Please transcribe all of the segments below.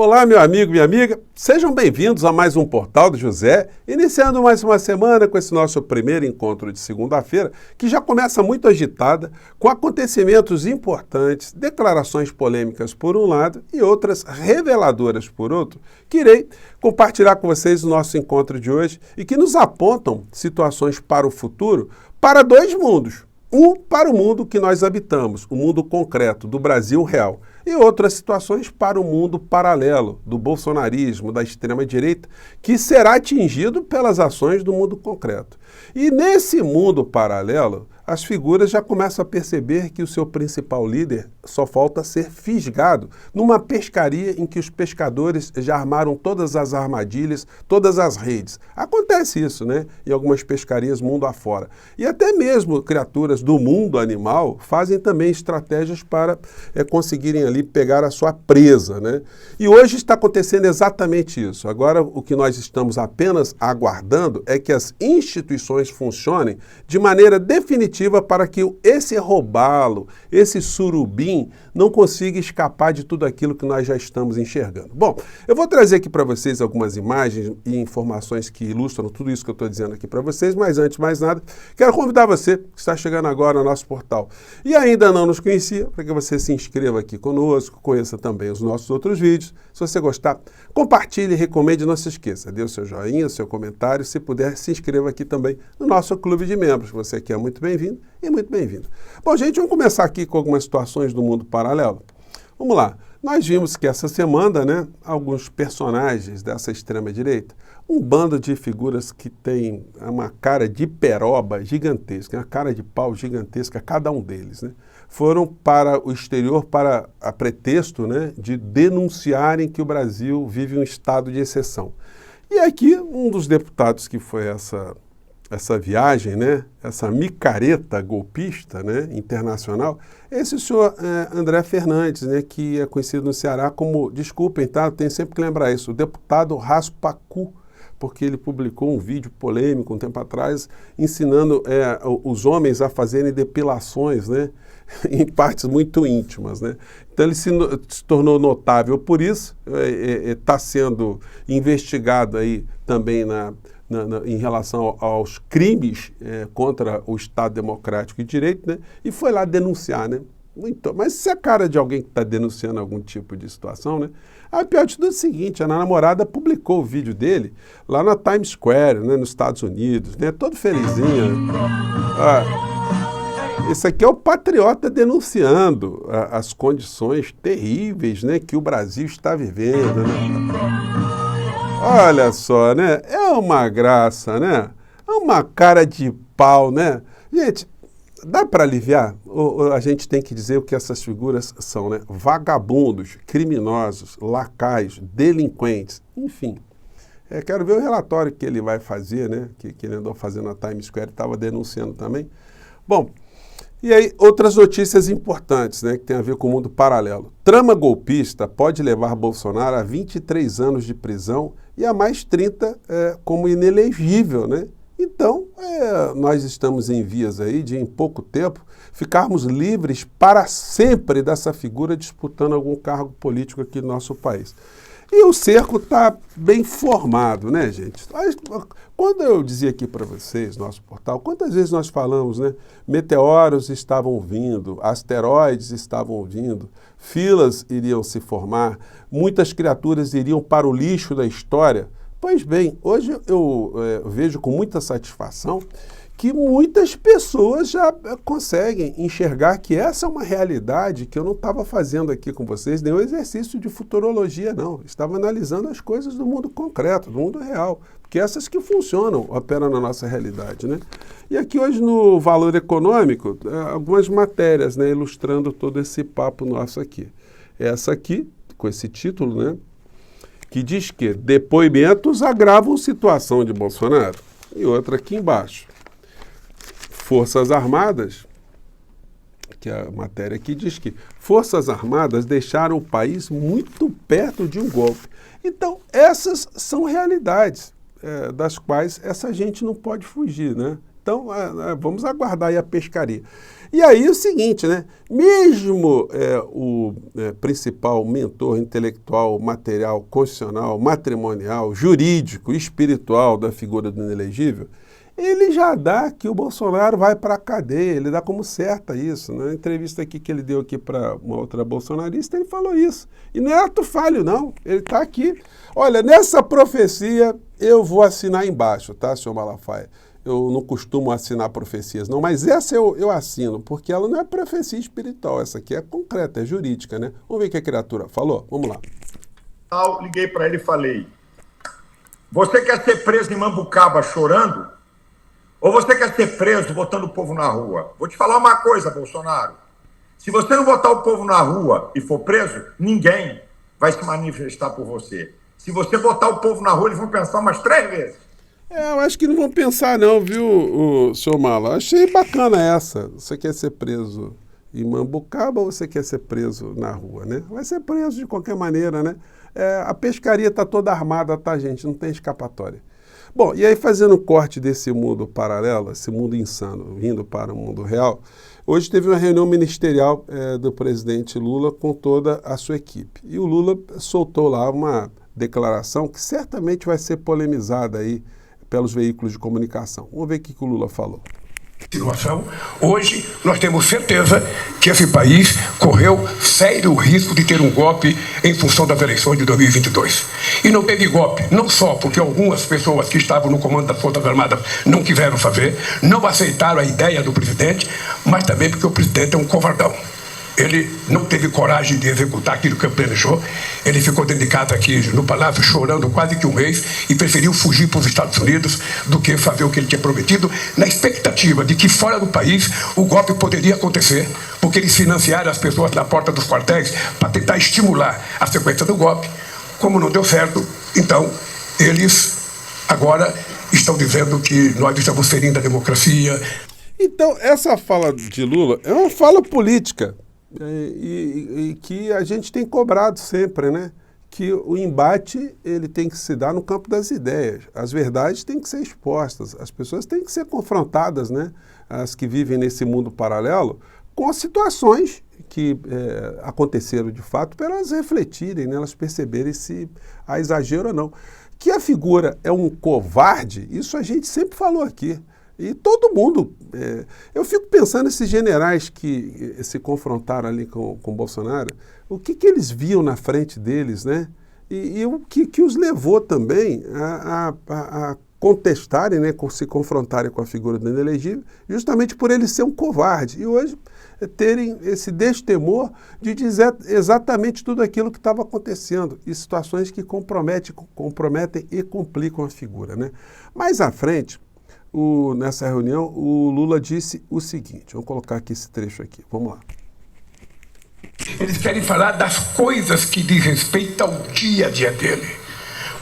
Olá, meu amigo, minha amiga, sejam bem-vindos a mais um Portal do José, iniciando mais uma semana com esse nosso primeiro encontro de segunda-feira, que já começa muito agitada, com acontecimentos importantes, declarações polêmicas por um lado e outras reveladoras por outro, que irei compartilhar com vocês o nosso encontro de hoje e que nos apontam situações para o futuro para dois mundos. Um para o mundo que nós habitamos, o mundo concreto, do Brasil real, e outras situações para o mundo paralelo, do bolsonarismo, da extrema-direita, que será atingido pelas ações do mundo concreto. E nesse mundo paralelo, as figuras já começam a perceber que o seu principal líder só falta ser fisgado numa pescaria em que os pescadores já armaram todas as armadilhas, todas as redes. Acontece isso, né? Em algumas pescarias mundo afora. E até mesmo criaturas do mundo animal fazem também estratégias para conseguirem ali pegar a sua presa, né? E hoje está acontecendo exatamente isso. Agora, o que nós estamos apenas aguardando é que as instituições funcionem de maneira definitiva para que esse robalo, esse surubim, não consiga escapar de tudo aquilo que nós já estamos enxergando. Bom, eu vou trazer aqui para vocês algumas imagens e informações que ilustram tudo isso que eu estou dizendo aqui para vocês, mas antes de mais nada, quero convidar você que está chegando agora no nosso portal e ainda não nos conhecia, para que você se inscreva aqui conosco, conheça também os nossos outros vídeos. Se você gostar, compartilhe, recomende, não se esqueça, dê o seu joinha, seu comentário, se puder, se inscreva aqui também no nosso clube de membros. Você aqui é muito bem-vindo e muito bem-vindo. Bom, gente, vamos começar aqui com algumas situações do mundo paralelo. Vamos lá. Nós vimos que essa semana, né, alguns personagens dessa extrema-direita, um bando de figuras que tem uma cara de peroba gigantesca, uma cara de pau gigantesca, cada um deles, né, foram para o exterior para a pretexto, né, de denunciarem que o Brasil vive um estado de exceção. E aqui, um dos deputados que foi essa viagem, né, essa micareta golpista, né, internacional, esse senhor André Fernandes, né, que é conhecido no Ceará como, desculpem, tá, tem sempre que lembrar isso, o deputado Raspacu, porque ele publicou um vídeo polêmico um tempo atrás, ensinando os homens a fazerem depilações, né, em partes muito íntimas, né. Então ele se tornou notável por isso, está sendo investigado aí também em relação aos crimes contra o Estado Democrático e Direito, né? E foi lá denunciar, né? Mas se é a cara de alguém que está denunciando algum tipo de situação, né? A pior de tudo é o seguinte, a namorada publicou o vídeo dele lá na Times Square, né, nos Estados Unidos, né? Todo felizinho. Esse aqui é o patriota denunciando as condições terríveis, né, que o Brasil está vivendo, né? Olha só, né? É uma graça, né? É uma cara de pau, né? Gente, dá para aliviar? Ou a gente tem que dizer o que essas figuras são, né? Vagabundos, criminosos, lacaios, delinquentes, enfim. Quero ver o relatório que ele vai fazer, né? Que ele andou fazendo na Times Square, estava denunciando também. Bom, e aí outras notícias importantes, né? Que tem a ver com o mundo paralelo. Trama golpista pode levar Bolsonaro a 23 anos de prisão e a mais 30 como inelegível, né? Então, nós estamos em vias aí de, em pouco tempo, ficarmos livres para sempre dessa figura disputando algum cargo político aqui no nosso país. E o cerco está bem formado, né, gente? Quando eu dizia aqui para vocês, nosso portal, quantas vezes nós falamos, né? Meteoros estavam vindo, asteroides estavam vindo, filas iriam se formar, muitas criaturas iriam para o lixo da história. Pois bem, hoje eu vejo com muita satisfação que muitas pessoas já conseguem enxergar que essa é uma realidade que eu não estava fazendo aqui com vocês, nenhum exercício de futurologia, não. Estava analisando as coisas do mundo concreto, do mundo real, porque essas que funcionam, operam na nossa realidade, né? E aqui hoje no Valor Econômico, algumas matérias, né, ilustrando todo esse papo nosso aqui. Essa aqui, com esse título, né, que diz que depoimentos agravam situação de Bolsonaro. E outra aqui embaixo. Forças Armadas, que a matéria aqui diz que Forças Armadas deixaram o país muito perto de um golpe. Então, essas são realidades das quais essa gente não pode fugir, né? Então, vamos aguardar aí a pescaria. E aí o seguinte, né? Mesmo o principal mentor intelectual, material, constitucional, matrimonial, jurídico, espiritual da figura do inelegível, ele já dá que o Bolsonaro vai para a cadeia, ele dá como certa isso. Na entrevista aqui que ele deu aqui para uma outra bolsonarista, ele falou isso. E não é ato falho, não. Ele está aqui. Olha, nessa profecia eu vou assinar embaixo, tá, senhor Malafaia? Eu não costumo assinar profecias, não, mas essa eu assino, porque ela não é profecia espiritual, essa aqui é concreta, é jurídica, né? Vamos ver o que a criatura falou? Vamos lá. Liguei para ele e falei, você quer ser preso em Mambucaba chorando? Ou você quer ser preso botando o povo na rua? Vou te falar uma coisa, Bolsonaro. Se você não botar o povo na rua e for preso, ninguém vai se manifestar por você. Se você botar o povo na rua, eles vão pensar umas 3 vezes. Eu acho que não vão pensar não, viu, senhor Mala? Achei bacana essa. Você quer ser preso em Mambucaba ou você quer ser preso na rua, né? Vai ser preso de qualquer maneira, né? A pescaria está toda armada, tá, gente? Não tem escapatória. Bom, e aí fazendo um corte desse mundo paralelo, esse mundo insano, vindo para o mundo real, hoje teve uma reunião ministerial do presidente Lula com toda a sua equipe. E o Lula soltou lá uma declaração que certamente vai ser polemizada aí pelos veículos de comunicação. Vamos ver o que o Lula falou. Situação. Hoje nós temos certeza que esse país correu sério risco de ter um golpe em função das eleições de 2022. E não teve golpe, não só porque algumas pessoas que estavam no comando das Forças Armadas não quiseram fazer, não aceitaram a ideia do presidente, mas também porque o presidente é um covardão. Ele não teve coragem de executar aquilo que ele planejou. Ele ficou dentro de casa aqui no Palácio chorando quase que um mês e preferiu fugir para os Estados Unidos do que fazer o que ele tinha prometido, na expectativa de que fora do país o golpe poderia acontecer, porque eles financiaram as pessoas na porta dos quartéis para tentar estimular a sequência do golpe. Como não deu certo, então eles agora estão dizendo que nós estamos ferindo a democracia. Então, essa fala de Lula é uma fala política. E que a gente tem cobrado sempre, né? Que o embate ele tem que se dar no campo das ideias. As verdades têm que ser expostas, as pessoas têm que ser confrontadas, né? As que vivem nesse mundo paralelo, com situações que aconteceram de fato, para elas refletirem, né? Elas perceberem se há exagero ou não. Que a figura é um covarde, isso a gente sempre falou aqui. E todo mundo, eu fico pensando nesses generais que se confrontaram ali com o Bolsonaro, o que eles viam na frente deles, né? E o que os levou também a contestarem, né, se confrontarem com a figura do inelegível, justamente por ele ser um covarde. E hoje terem esse destemor de dizer exatamente tudo aquilo que estava acontecendo, e situações que comprometem e complicam a figura, né? Mais à frente, nessa reunião, o Lula disse o seguinte, vamos colocar aqui esse trecho aqui, vamos lá. Eles querem falar das coisas que diz respeito ao dia a dia dele.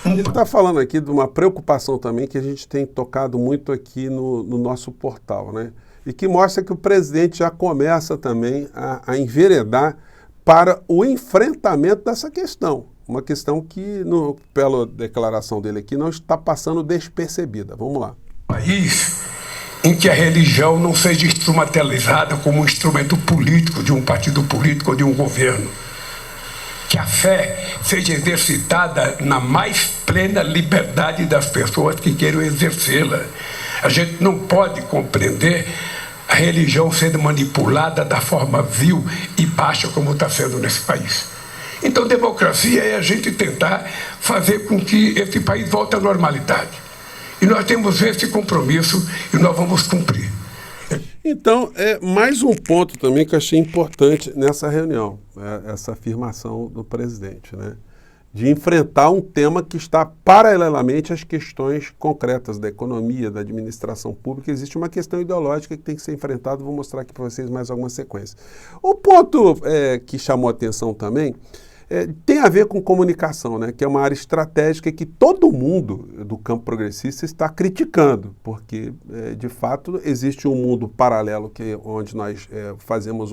Ele está falando aqui de uma preocupação também que a gente tem tocado muito aqui no nosso portal, né? E que mostra que o presidente já começa também a enveredar para o enfrentamento dessa questão. Uma questão que, pela declaração dele aqui, não está passando despercebida. Vamos lá. País em que a religião não seja instrumentalizada como um instrumento político de um partido político ou de um governo. Que a fé seja exercitada na mais plena liberdade das pessoas que queiram exercê-la. A gente não pode compreender a religião sendo manipulada da forma vil e baixa como está sendo nesse país. Então, democracia é a gente tentar fazer com que esse país volte à normalidade. E nós temos esse compromisso e nós vamos cumprir. Então, mais um ponto também que eu achei importante nessa reunião, essa afirmação do presidente, né? De enfrentar um tema que está paralelamente às questões concretas da economia, da administração pública. Existe uma questão ideológica que tem que ser enfrentada, vou mostrar aqui para vocês mais alguma sequência. O ponto que chamou a atenção também tem a ver com comunicação, né? Que é uma área estratégica que todo mundo do campo progressista está criticando, porque, de fato, existe um mundo paralelo onde nós fazemos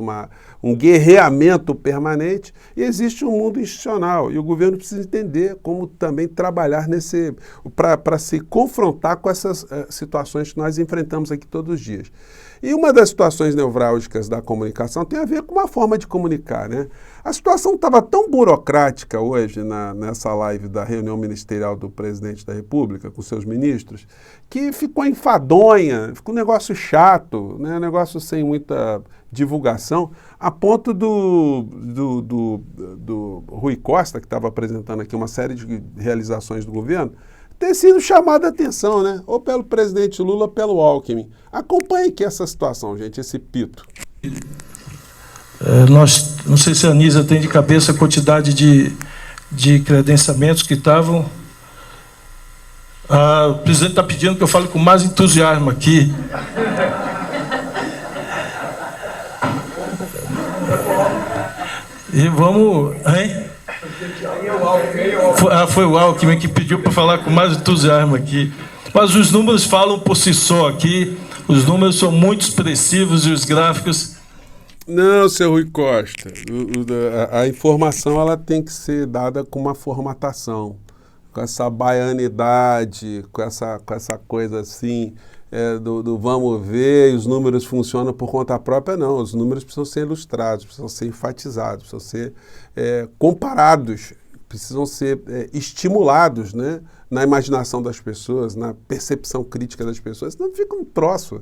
um guerreamento permanente e existe um mundo institucional. E o governo precisa entender como também trabalhar para se confrontar com essas situações que nós enfrentamos aqui todos os dias. E uma das situações nevrálgicas da comunicação tem a ver com uma forma de comunicar, né? A situação estava tão burocrática hoje nessa live da reunião ministerial do presidente da República com seus ministros, que ficou enfadonha, ficou um negócio chato, né? Um negócio sem muita divulgação, a ponto do Rui Costa, que estava apresentando aqui uma série de realizações do governo, ter sido chamada a atenção, né? Ou pelo presidente Lula ou pelo Alckmin. Acompanhe aqui essa situação, gente, esse pito. Não sei se a Anísia tem de cabeça a quantidade de credenciamentos que estavam. O presidente está pedindo que eu fale com mais entusiasmo aqui. E vamos... Hein? Foi o Alckmin que pediu para falar com mais entusiasmo aqui. Mas os números falam por si só aqui. Os números são muito expressivos e os gráficos... Não, seu Rui Costa, a informação ela tem que ser dada com uma formatação, com essa baianidade, com essa coisa assim, do vamos ver, e os números funcionam por conta própria. Não, os números precisam ser ilustrados, precisam ser enfatizados, precisam ser comparados, precisam ser estimulados, né, na imaginação das pessoas, na percepção crítica das pessoas, senão fica um troço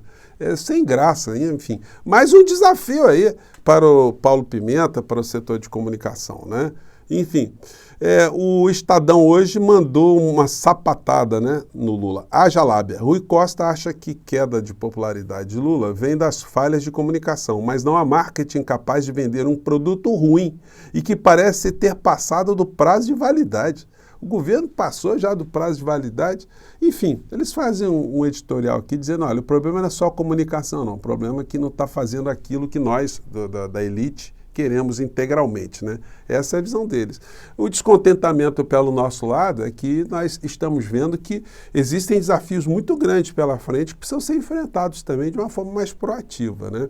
sem graça, enfim. Mais um desafio aí para o Paulo Pimenta, para o setor de comunicação, né? Enfim, o Estadão hoje mandou uma sapatada, né, no Lula. Haja lábia. Rui Costa acha que queda de popularidade de Lula vem das falhas de comunicação, mas não há marketing capaz de vender um produto ruim e que parece ter passado do prazo de validade. O governo passou já do prazo de validade. Enfim, eles fazem um editorial aqui dizendo, olha, o problema não é só a comunicação, não. O problema é que não está fazendo aquilo que nós, da elite, queremos integralmente, né? Essa é a visão deles. O descontentamento pelo nosso lado é que nós estamos vendo que existem desafios muito grandes pela frente que precisam ser enfrentados também de uma forma mais proativa, né?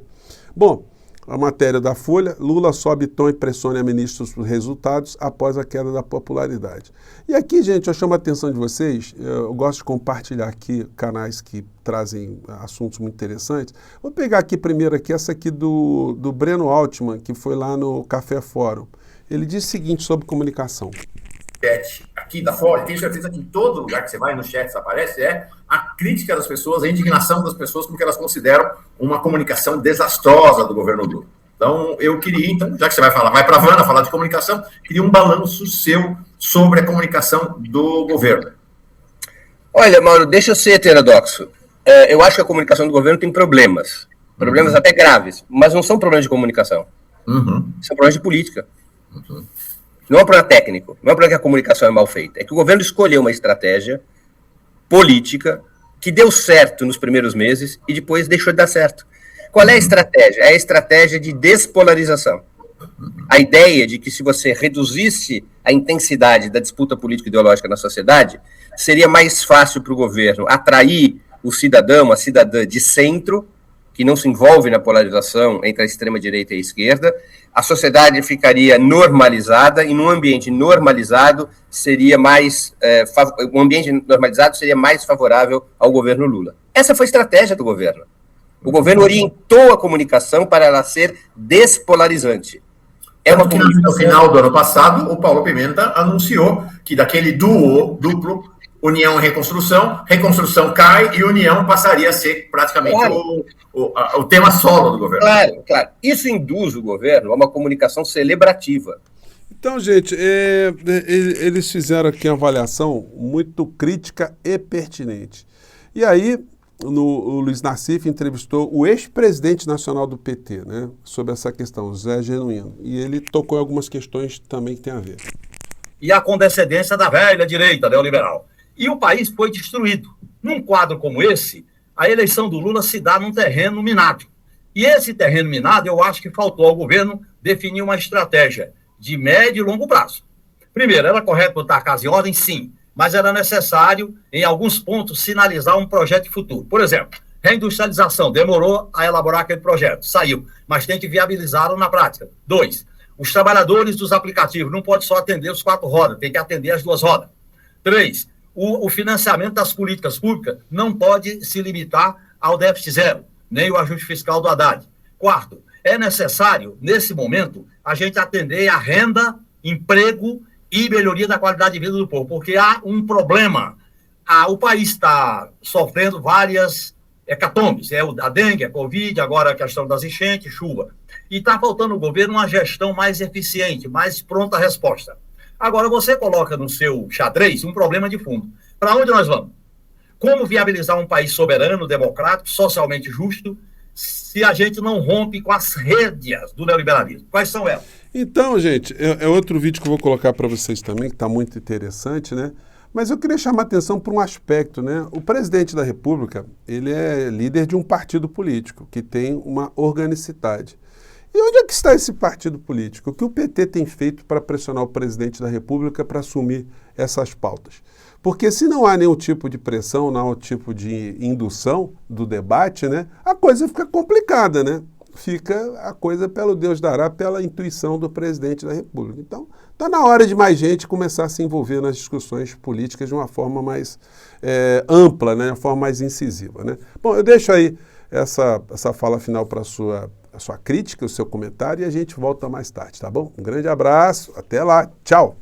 Bom, a matéria da Folha, Lula sobe tom e pressiona ministros por resultados após a queda da popularidade. E aqui, gente, eu chamo a atenção de vocês, eu gosto de compartilhar aqui canais que trazem assuntos muito interessantes. Vou pegar aqui primeiro essa aqui do Breno Altman, que foi lá no Café Fórum. Ele diz o seguinte sobre comunicação. Aqui da Folha, tenho certeza que em todo lugar que você vai no chat isso aparece, a crítica das pessoas, a indignação das pessoas porque elas consideram uma comunicação desastrosa do governo Lula. Então, eu queria, já que você vai para a Havana falar de comunicação, queria um balanço seu sobre a comunicação do governo. Olha, Mauro, deixa eu ser heterodoxo. Eu acho que a comunicação do governo tem problemas até graves, mas não são problemas de comunicação. São problemas de política. Não é um problema técnico, não é um problema que a comunicação é mal feita. É que o governo escolheu uma estratégia política que deu certo nos primeiros meses e depois deixou de dar certo. Qual é a estratégia? É a estratégia de despolarização. A ideia de que se você reduzisse a intensidade da disputa política ideológica na sociedade, seria mais fácil para o governo atrair o cidadão, a cidadã de centro, que não se envolve na polarização entre a extrema-direita e a esquerda, a sociedade ficaria normalizada e num ambiente normalizado seria mais favorável ao governo Lula. Essa foi a estratégia do governo. O governo orientou a comunicação para ela ser despolarizante. No final do ano passado, o Paulo Pimenta anunciou que daquele duplo, União e Reconstrução cai e União passaria a ser praticamente o tema solo do governo. Claro. Isso induz o governo a uma comunicação celebrativa. Então, gente, eles fizeram aqui uma avaliação muito crítica e pertinente. E aí, o Luiz Nassif entrevistou o ex-presidente nacional do PT, né, sobre essa questão, Zé Genuíno. E ele tocou em algumas questões também que tem a ver. E a condescendência da velha direita neoliberal. E o país foi destruído. Num quadro como esse, a eleição do Lula se dá num terreno minado. E esse terreno minado, eu acho que faltou ao governo definir uma estratégia de médio e longo prazo. Primeiro, era correto botar a casa em ordem? Sim, mas era necessário, em alguns pontos, sinalizar um projeto de futuro. Por exemplo, reindustrialização, demorou a elaborar aquele projeto, saiu, mas tem que viabilizá-lo na prática. 2, os trabalhadores dos aplicativos não pode só atender os 4 rodas, tem que atender as 2 rodas. 3, o financiamento das políticas públicas não pode se limitar ao déficit zero, nem o ajuste fiscal do Haddad. 4, é necessário, nesse momento, a gente atender a renda, emprego e melhoria da qualidade de vida do povo, porque há um problema. O país está sofrendo várias hecatombes, a dengue, a Covid, agora a questão das enchentes, chuva. E está faltando ao governo uma gestão mais eficiente, mais pronta à resposta. Agora, você coloca no seu xadrez um problema de fundo. Para onde nós vamos? Como viabilizar um país soberano, democrático, socialmente justo, se a gente não rompe com as rédeas do neoliberalismo? Quais são elas? Então, gente, é outro vídeo que eu vou colocar para vocês também, que está muito interessante, né? Mas eu queria chamar a atenção para um aspecto, né? O presidente da República, ele é líder de um partido político que tem uma organicidade. E onde é que está esse partido político? O que o PT tem feito para pressionar o presidente da República para assumir essas pautas? Porque se não há nenhum tipo de pressão, não há nenhum tipo de indução do debate, né? A coisa fica complicada, né? Fica a coisa pelo Deus dará, pela intuição do presidente da República. Então, está na hora de mais gente começar a se envolver nas discussões políticas de uma forma mais ampla, né? De uma forma mais incisiva, né? Bom, eu deixo aí essa fala final para a sua crítica, o seu comentário, e a gente volta mais tarde, tá bom? Um grande abraço, até lá, tchau!